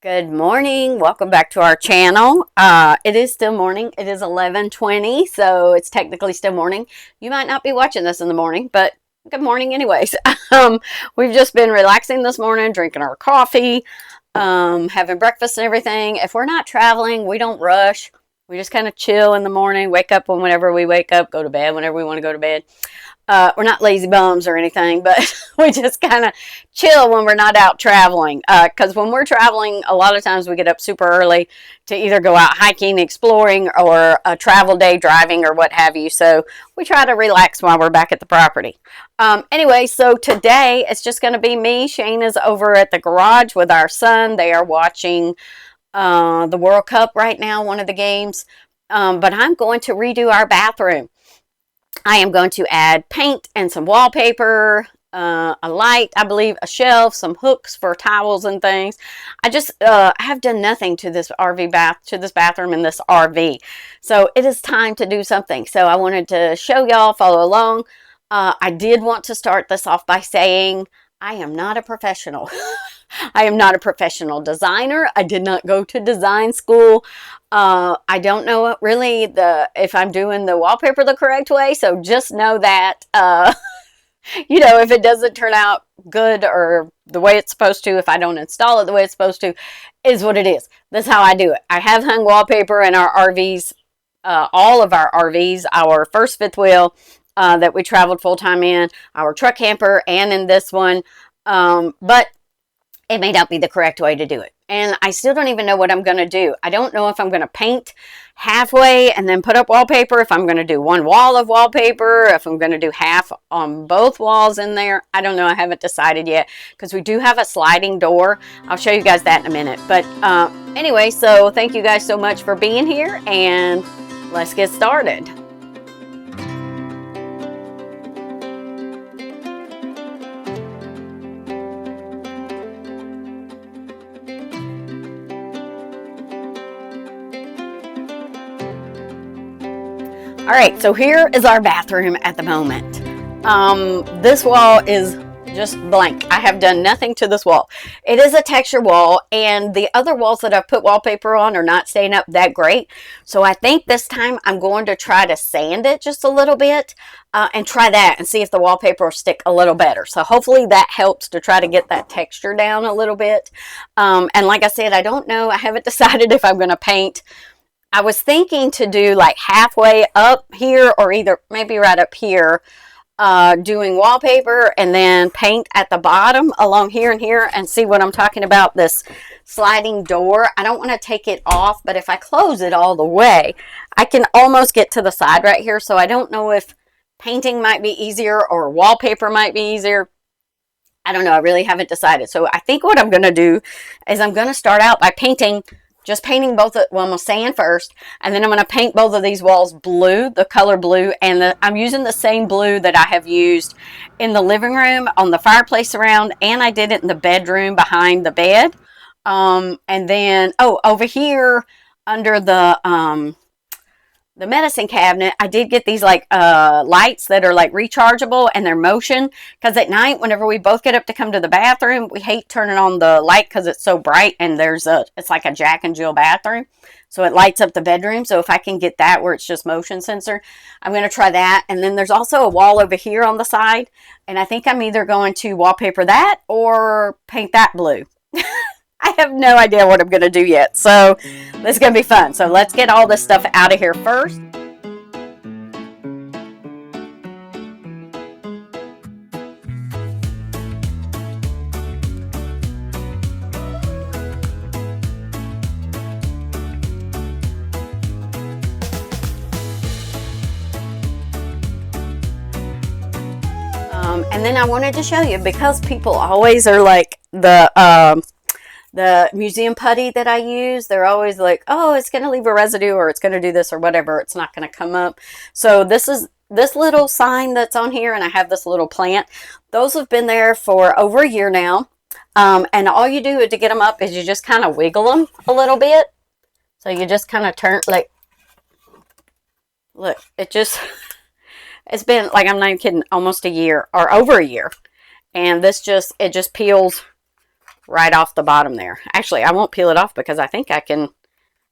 Good morning. Welcome back to our channel. It is still morning. It is 11:20, so it's technically still morning. You might not be watching this in the morning, but good morning anyways. We've just been relaxing this morning, drinking our coffee, having breakfast and everything. If we're not traveling, we don't rush. We just kind of chill in the morning, wake up whenever we wake up, go to bed whenever we want to go to bed. We're not lazy bums or anything, but we just kind of chill when we're not out traveling. Because when we're traveling, a lot of times we get up super early to either go out hiking, exploring, or a travel day driving or what have you. So we try to relax while we're back at the property. Anyway, so today it's just going to be me. Shane is over at the garage with our son. They are watching the World Cup right now, one of the games. But I'm going to redo our bathroom. I am going to add paint and some wallpaper, a light, I believe, a shelf, some hooks for towels and things. I have done nothing to this bathroom in this RV. So it is time to do something. So I wanted to show y'all, follow along. I did want to start this off by saying I am not a professional. I am not a professional designer. I did not go to design school. I don't know really if I'm doing the wallpaper the correct way. So just know that, you know, if it doesn't turn out good or the way it's supposed to, if I don't install it the way it's supposed to, is what it is. That's how I do it. I have hung wallpaper in our RVs, all of our RVs, our first fifth wheel that we traveled full time in, our truck camper, and in this one. But it may not be the correct way to do it. And I still don't even know what I'm going to do. I don't know if I'm going to paint halfway and then put up wallpaper, if I'm going to do one wall of wallpaper, if I'm going to do half on both walls in there. I don't know. I haven't decided yet because we do have a sliding door. I'll show you guys that in a minute. But anyway, so thank you guys so much for being here, and let's get started. All right, so here is our bathroom at the moment. This wall is just blank. I have done nothing to this wall. It is a texture wall, and the other walls that I've put wallpaper on are not staying up that great. So I think this time I'm going to try to sand it just a little bit and try that and see if the wallpaper will stick a little better. So hopefully that helps to try to get that texture down a little bit. And like I said, I don't know. I haven't decided if I'm going to paint. I was thinking to do like halfway up here, or either maybe right up here, doing wallpaper and then paint at the bottom along here and here, and see what I'm talking about, this sliding door. I don't want to take it off, but if I close it all the way, I can almost get to the side right here. So I don't know if painting might be easier or wallpaper might be easier. I don't know. I really haven't decided. So I think what I'm going to do is I'm going to start out by painting both, well, I'm going to sand first, and then I'm going to paint both of these walls blue, the color blue, and I'm using the same blue that I have used in the living room, on the fireplace around, and I did it in the bedroom behind the bed. And then, over here under the medicine cabinet, I did get these like lights that are like rechargeable, and they're motion, because at night whenever we both get up to come to the bathroom, we hate turning on the light because it's so bright, and it's like a Jack and Jill bathroom, so it lights up the bedroom. So if I can get that where it's just motion sensor, I'm going to try that. And then there's also a wall over here on the side, and I think I'm either going to wallpaper that or paint that blue. I have no idea what I'm going to do yet, so this is going to be fun. So let's get all this stuff out of here first. And then I wanted to show you, because people always are like, the museum putty that I use, they're always like, oh, it's going to leave a residue, or it's going to do this or whatever. It's not going to come up. So this little sign that's on here, and I have this little plant. Those have been there for over a year now. And all you do to get them up is you just kind of wiggle them a little bit. So you just kind of turn, like, look, it's been, like, I'm not even kidding, almost a year, or over a year. And it just peels right off the bottom there. Actually, I won't peel it off because I think I can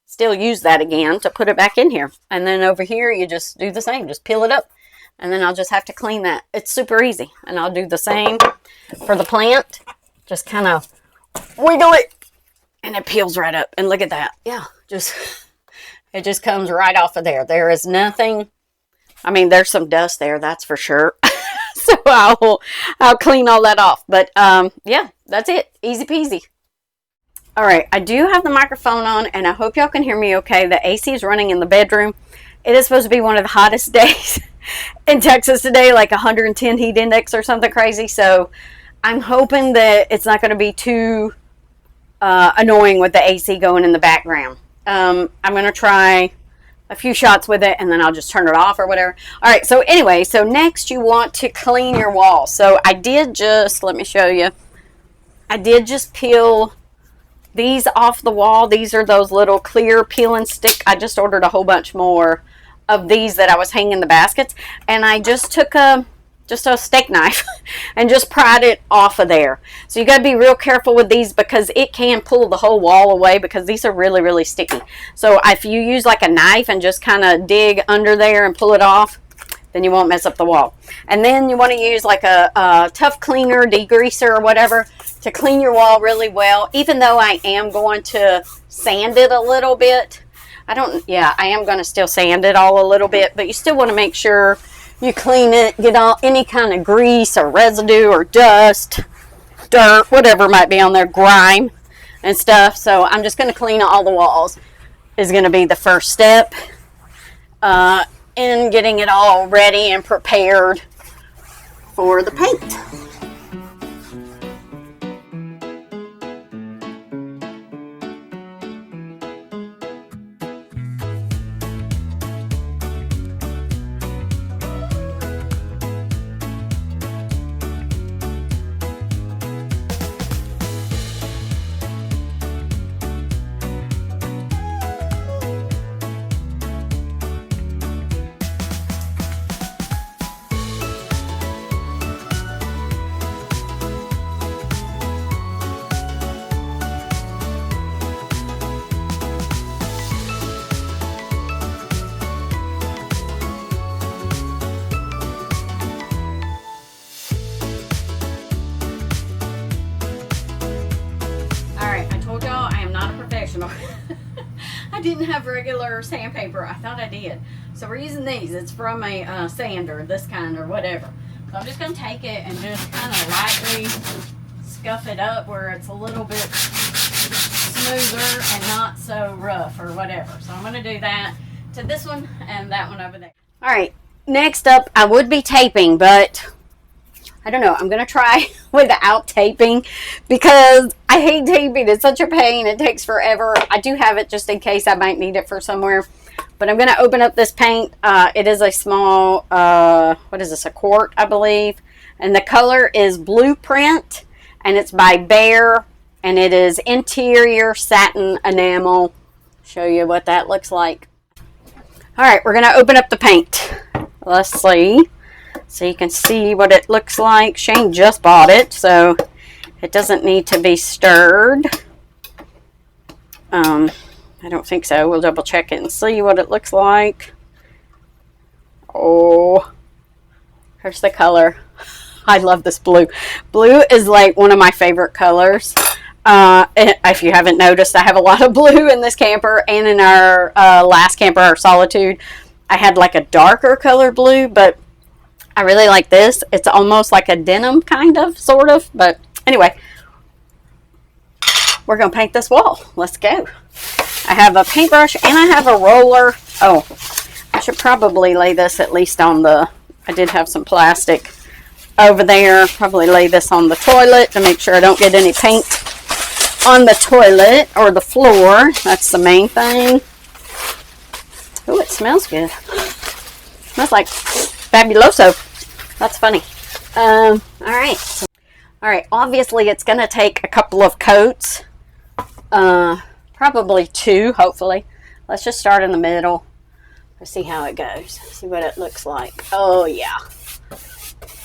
still use that again to put it back in here. And then over here, you just do the same. Just peel it up. And then I'll just have to clean that. It's super easy. And I'll do the same for the plant. Just kind of wiggle it. And it peels right up. And look at that. Yeah, it just comes right off of there. There is nothing. I mean, there's some dust there, that's for sure. So I'll clean all that off. But yeah, that's it. Easy peasy. All right, I do have the microphone on, and I hope y'all can hear me okay. The AC is running in the bedroom. It is supposed to be one of the hottest days in Texas today, like 110 heat index or something crazy. So I'm hoping that it's not going to be too annoying with the AC going in the background. I'm going to try a few shots with it, and then I'll just turn it off or whatever. All right, so anyway, so next you want to clean your wall. So I did just, let me show you. I did just peel these off the wall. These are those little clear peel and stick. I just ordered a whole bunch more of these that I was hanging the baskets, and I just took a steak knife and just pried it off of there. So you got to be real careful with these because it can pull the whole wall away because these are really, really sticky. So if you use like a knife and just kind of dig under there and pull it off, then you won't mess up the wall. And then you want to use like a tough cleaner, degreaser or whatever to clean your wall really well. Even though I am going to sand it a little bit. I am going to still sand it all a little bit, but you still want to make sure you clean it, get all any kind of grease or residue or dust, dirt, whatever might be on there, grime and stuff. So I'm just going to clean all the walls is going to be the first step in getting it all ready and prepared for the paint. I didn't have regular sandpaper. I thought I did. So we're using these. It's from a sander, this kind or whatever. So I'm just going to take it and just kind of lightly scuff it up where it's a little bit smoother and not so rough or whatever. So I'm going to do that to this one and that one over there. All right. Next up, I would be taping, but I don't know. I'm going to try without taping because I hate taping. It's such a pain. It takes forever. I do have it just in case I might need it for somewhere. But I'm going to open up this paint. It is a small, what is this, a quart, I believe. And the color is Blueprint. And it's by BEHR. And it is interior satin enamel. Show you what that looks like. All right, we're going to open up the paint. Let's see. So you can see what it looks like. Shane just bought it, so it doesn't need to be stirred. I don't think so. We'll double check it and see what it looks like. Oh, here's the color. I love this blue. Blue is like one of my favorite colors. If you haven't noticed, I have a lot of blue in this camper and in our last camper, our Solitude. I had like a darker color blue, but I really like this. It's almost like a denim kind of, sort of. But anyway, we're going to paint this wall. Let's go. I have a paintbrush and I have a roller. Oh, I should probably lay this at least on the, I did have some plastic over there. Probably lay this on the toilet to make sure I don't get any paint on the toilet or the floor. That's the main thing. Oh, it smells good. Smells like fabuloso. That's funny. All right. All right. Obviously, it's going to take a couple of coats. Probably two, hopefully. Let's just start in the middle. Let's see how it goes. See what it looks like. Oh, yeah.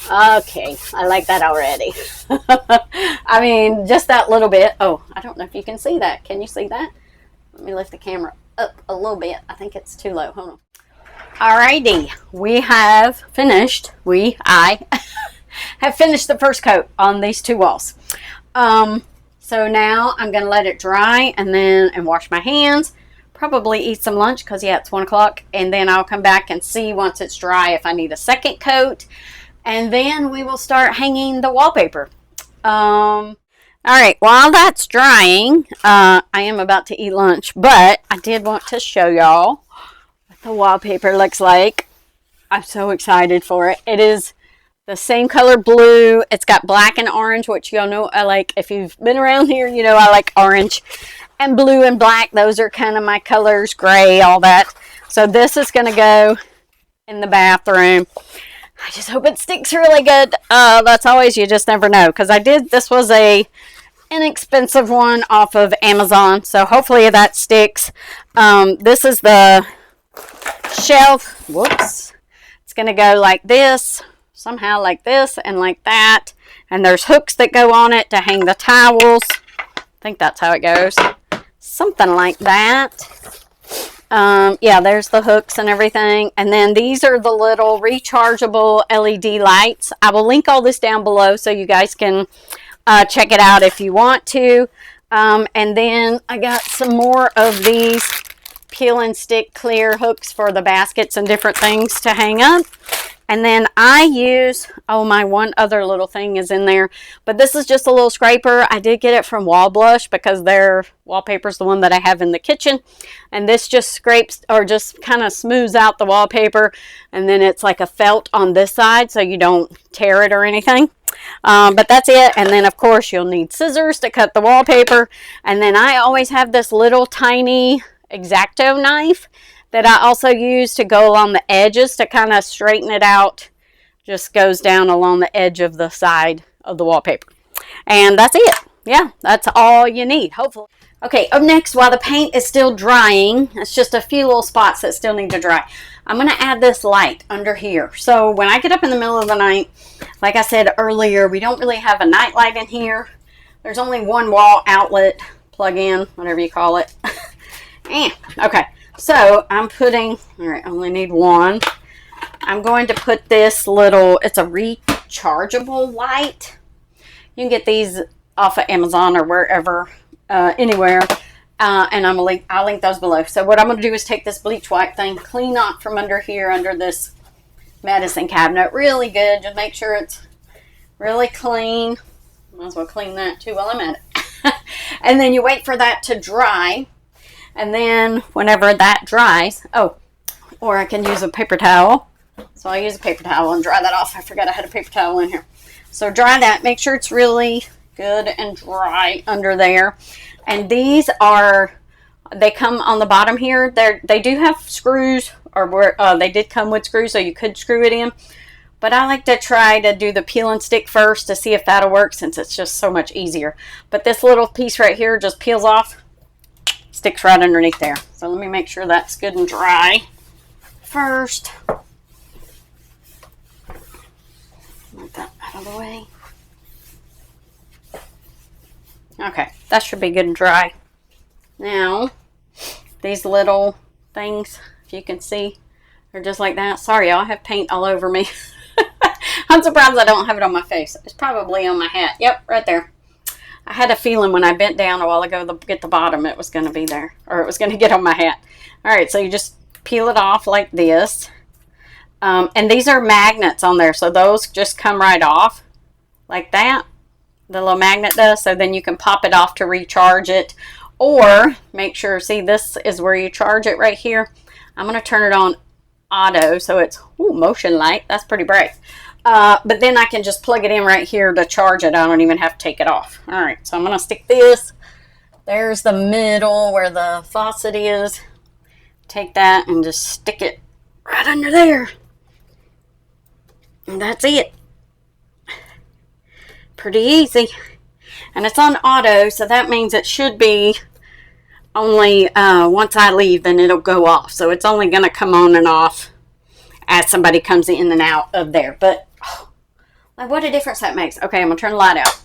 Okay, I like that already. I mean, just that little bit. Oh, I don't know if you can see that. Can you see that? Let me lift the camera up a little bit. I think it's too low. Hold on. Alrighty, we have finished. I have finished the first coat on these two walls. So now I'm going to let it dry and wash my hands. Probably eat some lunch because, yeah, it's 1 o'clock. And then I'll come back and see once it's dry if I need a second coat. And then we will start hanging the wallpaper. All right, while that's drying, I am about to eat lunch. But I did want to show y'all what the wallpaper looks like. I'm so excited for it. It is the same color blue. It's got black and orange, which y'all know I like. If you've been around here, you know I like orange. And blue and black, those are kind of my colors. Gray, all that. So this is going to go in the bathroom. I just hope it sticks really good. That's always, you just never know. Because this was a inexpensive one off of Amazon. So hopefully that sticks. This is the shelf. Whoops. It's going to go like this. Somehow like this and like that. And there's hooks that go on it to hang the towels. I think that's how it goes. Something like that. Yeah, there's the hooks and everything. And then these are the little rechargeable LED lights. I will link all this down below so you guys can check it out if you want to. And then I got some more of these peel and stick clear hooks for the baskets and different things to hang up. And then I use, oh, my one other little thing is in there. But this is just a little scraper. I did get it from Wall Blush because their wallpaper is the one that I have in the kitchen. And this just scrapes or just kind of smooths out the wallpaper. And then it's like a felt on this side so you don't tear it or anything. But that's it. And then, of course, you'll need scissors to cut the wallpaper. And then I always have this little tiny X-Acto knife that I also use to go along the edges to kind of straighten it out. Just goes down along the edge of the side of the wallpaper. And that's it. Yeah, that's all you need, hopefully. Okay, up next, while the paint is still drying, it's just a few little spots that still need to dry. I'm going to add this light under here. So when I get up in the middle of the night, like I said earlier, we don't really have a night light in here. There's only one wall outlet, plug-in, whatever you call it. Okay. So I'm putting, all right, I only need one. I'm going to put this little, it's a rechargeable light. You can get these off of Amazon or wherever, anywhere. And I'll link those below. So what I'm going to do is take this bleach wipe thing, clean up from under here, under this medicine cabinet. Really good. Just make sure it's really clean. Might as well clean that too while I'm at it. And then you wait for that to dry. And then whenever that dries, or I can use a paper towel. So I'll use a paper towel and dry that off. I forgot I had a paper towel in here. So dry that. Make sure it's really good and dry under there. And these they come on the bottom here. They do have screws, or they did come with screws, so you could screw it in. But I like to try to do the peel and stick first to see if that'll work, since it's just so much easier. But this little piece right here just peels off. Sticks right underneath there. So let me make sure that's good and dry first. Get that out of the way. Okay, that should be good and dry. Now, these little things, if you can see, they're just like that. Sorry, y'all, I have paint all over me. I'm surprised I don't have it on my face. It's probably on my hat. Yep, right there. I had a feeling when I bent down a while ago to get the bottom, it was going to be there, or it was going to get on my hat. All right, so you just peel it off like this. And these are magnets on there, so those just come right off like that. The little magnet does, so then you can pop it off to recharge it. Or make sure, see, this is where you charge it right here. I'm going to turn it on auto, so it's motion light. That's pretty bright. But then I can just plug it in right here to charge it. I don't even have to take it off. All right, so I'm going to stick this. There's the middle where the faucet is. Take that and just stick it right under there. And that's it. Pretty easy. And it's on auto, so that means it should be only once I leave, then it'll go off. So it's only going to come on and off as somebody comes in and out of there. But Like, what a difference that makes. Okay, I'm gonna turn the light out.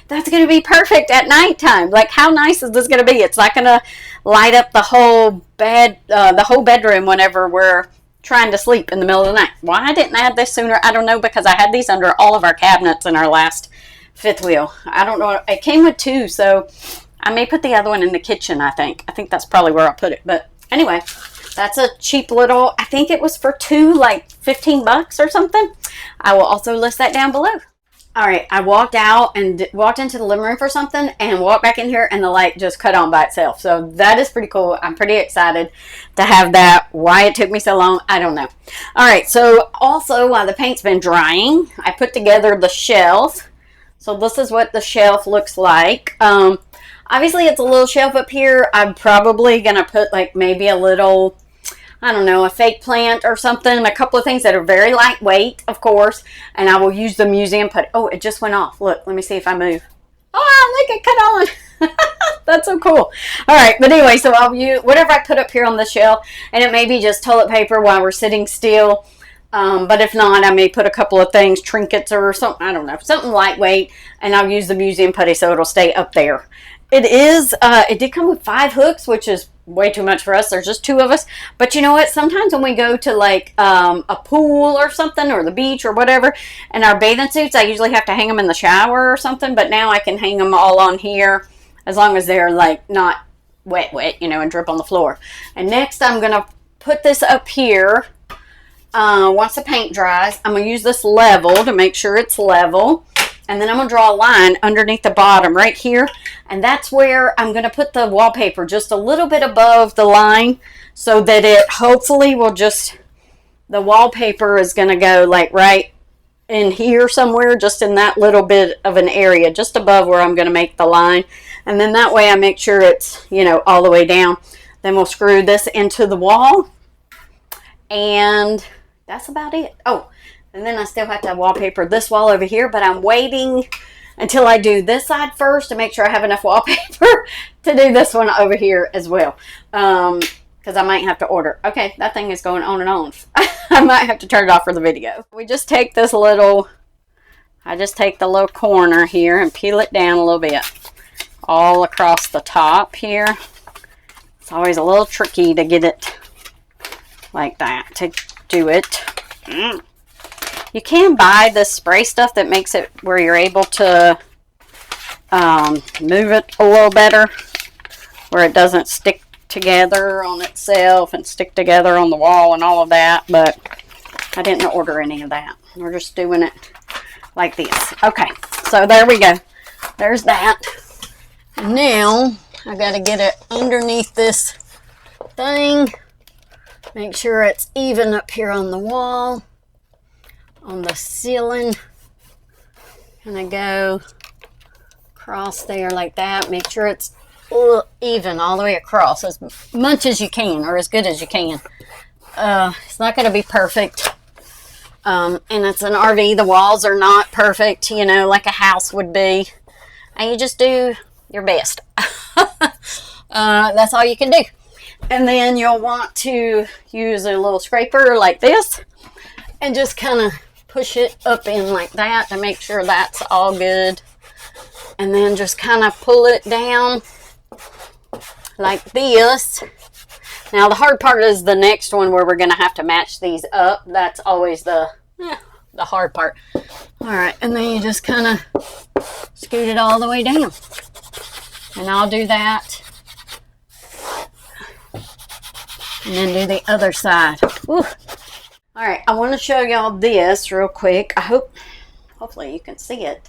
That's gonna be perfect at nighttime. Like, how nice is this gonna be? It's not gonna light up the whole bedroom whenever we're trying to sleep in the middle of the night. Why I didn't add this sooner, I don't know, because I had these under all of our cabinets in our last fifth wheel. I don't know. It came with two, so I may put the other one in the kitchen, I think. I think that's probably where I'll put it. But anyway, that's a cheap little, I think it was for two, like 15 bucks or something. I will also list that down below. All right, I walked out and walked into the living room for something and walked back in here and the light just cut on by itself. So that is pretty cool. I'm pretty excited to have that. Why it took me so long, I don't know. All right, so also while the paint's been drying, I put together the shelf. So this is what the shelf looks like. Obviously, it's a little shelf up here. I'm probably going to put like maybe a little, I don't know, a fake plant or something. A couple of things that are very lightweight, of course. And I will use the museum put. Oh, it just went off. Look, let me see if I move. Oh, look, it cut on. That's so cool. All right, but anyway, so I'll use whatever I put up here on the shelf. And it may be just toilet paper while we're sitting still. But if not, I may put a couple of things, trinkets or something, I don't know, something lightweight. And I'll use the museum putty so it'll stay up there. It did come with 5 hooks, which is way too much for us. There's just 2 of us. But you know what? Sometimes when we go to like a pool or something, or the beach or whatever, and our bathing suits, I usually have to hang them in the shower or something. But now I can hang them all on here as long as they're like not wet, you know, and drip on the floor. And next I'm going to put this up here. Once the paint dries, I'm going to use this level to make sure it's level. And then I'm going to draw a line underneath the bottom right here. And that's where I'm going to put the wallpaper just a little bit above the line so that it hopefully will just, the wallpaper is going to go like right in here somewhere, just in that little bit of an area, just above where I'm going to make the line. And then that way I make sure it's, you know, all the way down. Then we'll screw this into the wall. And that's about it. Oh, and then I still have to wallpaper this wall over here, but I'm waiting until I do this side first to make sure I have enough wallpaper to do this one over here as well. Because I might have to order. Okay, that thing is going on and on. I might have to turn it off for the video. We just take this little, I just take the little corner here and peel it down a little bit. All across the top here. It's always a little tricky to get it like that, to do it. You can buy this spray stuff that makes it where you're able to move it a little better, where it doesn't stick together on itself and stick together on the wall and all of that, but I didn't order any of that. We're just doing it like this. Okay, so there we go. There's that. Now I got to get it underneath this thing. Make sure it's even up here on the wall. On the ceiling, and I go across there like that. Make sure it's even all the way across, as much as you can, or as good as you can. It's not going to be perfect, and it's an RV. The walls are not perfect, you know, like a house would be, and you just do your best. That's all you can do. And then you'll want to use a little scraper like this and just kind of push it up in like that to make sure that's all good. And then just kind of pull it down like this. Now the hard part is the next one, where we're going to have to match these up. That's always the hard part. Alright, and then you just kind of scoot it all the way down. And I'll do that. And then do the other side. Woo. All right, I want to show y'all this real quick. Hopefully you can see it.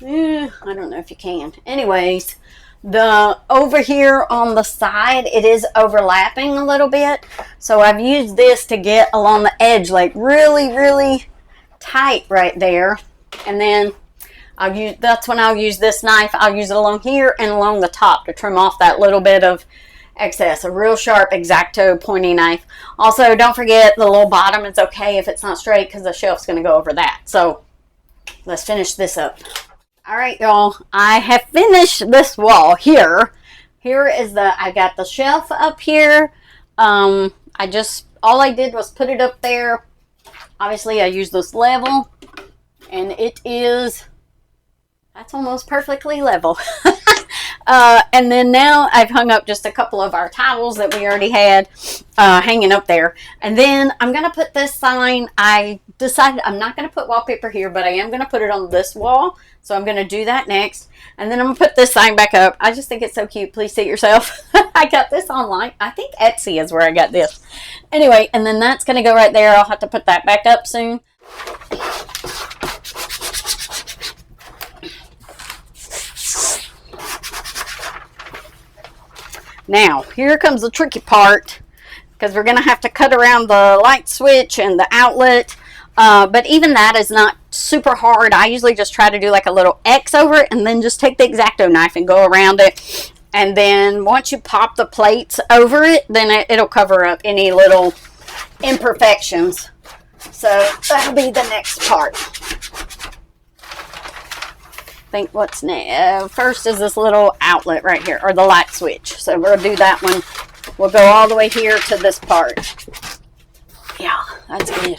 I don't know if you can. Anyways, over here on the side, it is overlapping a little bit. So I've used this to get along the edge, like really, really tight right there. And then that's when I'll use this knife. I'll use it along here and along the top to trim off that little bit of excess. A real sharp X-Acto pointy knife. Also, don't forget the little bottom is okay if it's not straight, because the shelf's going to go over that. So let's finish this up. All right, y'all, I have finished this wall here. I got the shelf up here. All I did was put it up there. Obviously I used this level And it is, that's almost perfectly level. And then now I've hung up just a couple of our towels that we already had hanging up there. And then I'm going to put this sign. I decided I'm not going to put wallpaper here, but I am going to put it on this wall. So I'm going to do that next. And then I'm going to put this sign back up. I just think it's so cute. Please see it yourself. I got this online. I think Etsy is where I got this. Anyway, and then that's going to go right there. I'll have to put that back up soon. Now, here comes the tricky part, because we're going to have to cut around the light switch and the outlet. But even that is not super hard. I usually just try to do like a little X over it and then just take the X-Acto knife and go around it. And then once you pop the plates over it, then it'll cover up any little imperfections. So that'll be the next part. Think what's next. First is this little outlet right here, or the light switch. So we'll do that one. We'll go all the way here to this part. Yeah, that's good.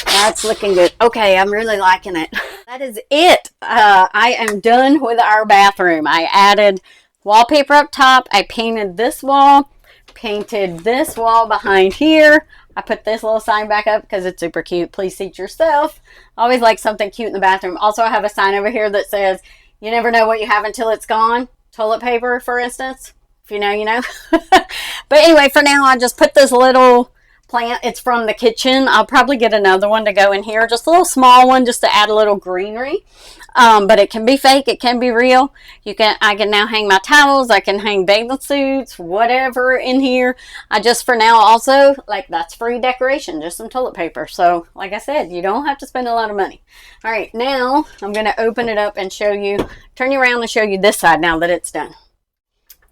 That's looking good. Okay, I'm really liking it. That is it. I am done with our bathroom. I added wallpaper up top. I painted this wall. Painted this wall behind here. I put this little sign back up because it's super cute. Please seat yourself. I always like something cute in the bathroom. Also, I have a sign over here that says, you never know what you have until it's gone. Toilet paper, for instance. If you know, you know. But anyway, for now, I just put this little plant. It's from the kitchen. I'll probably get another one to go in here. Just a little small one just to add a little greenery. But it can be fake. It can be real. I can now hang my towels. I can hang bathing suits, whatever in here. I just, for now, also, like, that's free decoration. Just some toilet paper. So, like I said, you don't have to spend a lot of money. All right, now I'm going to open it up and show you, turn you around and show you this side now that it's done.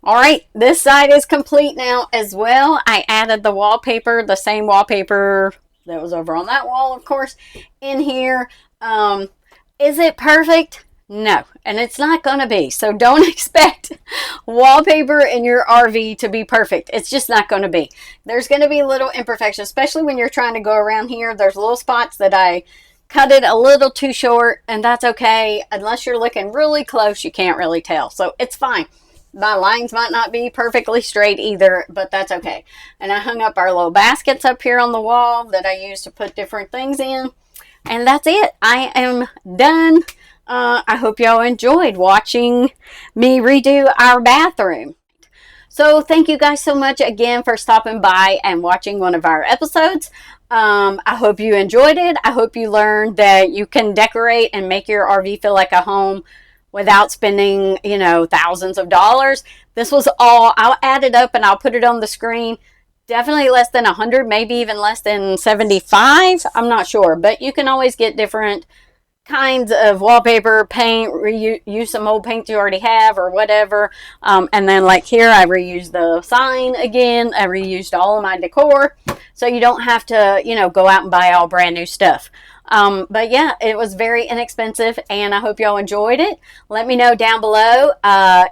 All right, this side is complete now as well. I added the wallpaper, the same wallpaper that was over on that wall, of course, in here. Is it perfect? No, and it's not going to be. So don't expect wallpaper in your RV to be perfect. It's just not going to be. There's going to be little imperfections, especially when you're trying to go around here. There's little spots that I cut it a little too short, and that's okay. Unless you're looking really close, you can't really tell. So it's fine. My lines might not be perfectly straight either, but that's okay. And I hung up our little baskets up here on the wall that I use to put different things in. And that's it. I am done. I hope y'all enjoyed watching me redo our bathroom. So thank you guys so much again for stopping by and watching one of our episodes. I hope you enjoyed it. I hope you learned that you can decorate and make your RV feel like a home without spending, you know, thousands of dollars. This was all, I'll add it up and I'll put it on the screen. Definitely less than 100, maybe even less than 75. I'm not sure, but you can always get different kinds of wallpaper, paint, reuse some old paint you already have or whatever. And then like here, I reused the sign again. I reused all of my decor. So you don't have to, you know, go out and buy all brand new stuff. But yeah, it was very inexpensive and I hope y'all enjoyed it. Let me know down below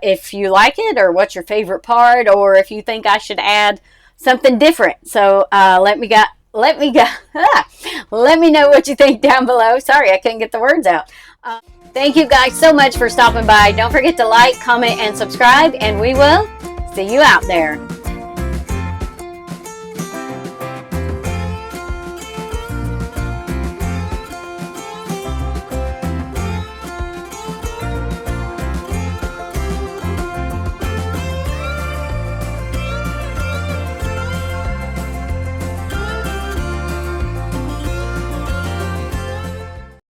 if you like it or what's your favorite part or if you think I should add something different. So let me know what you think down below. Sorry, I couldn't get the words out. Thank you guys so much for stopping by. Don't forget to like, comment, and subscribe, and we will see you out there.